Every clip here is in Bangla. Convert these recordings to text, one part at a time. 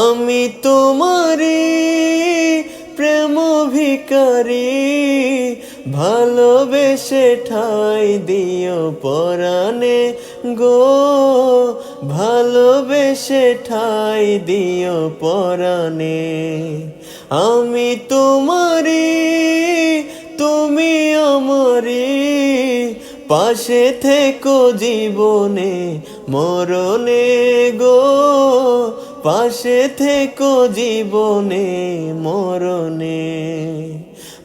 আমি তোমারি প্রেম ভিখারি, ভালোবেসে ঠাই দিও পরাণে গো, ভালোবেসে ঠাই দিও পরাণে। আমি তোমারি তুমি আমারি, পাশে থেকো জীবনে মরণে গো, পাশে থেকো জীবনে মরণে।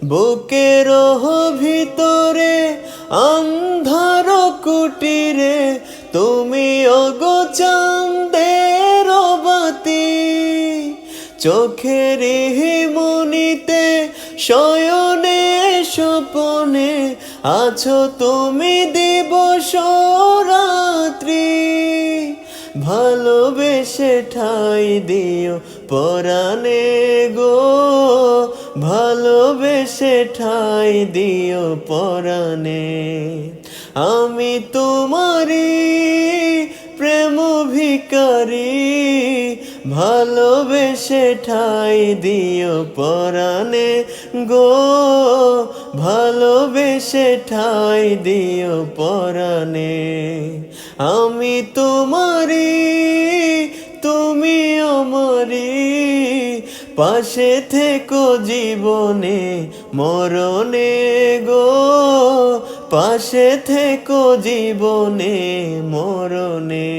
বুকের ভিতরে অন্ধার কুটিরে তুমি ওগো চাঁদের বাতি, চোখের মনিতে শয়নে স্বপনে আছো তুমি দিবস রাত্রি, ভালোবেসে ঠাই দিও পরাণে গো, ভালোবেসে ঠাই দিও পরাণে। আমি তোমারি প্রেম ভিখারি, ভালোবেসে ঠাই দিও পরাণে গো, ভালোবেসে ঠাই দিও পরাণে। আমি তোমারি তুমি আমারি, পাশে থেকো জীবনে মরণে গো, পাশে থেকো জীবনে মরণে।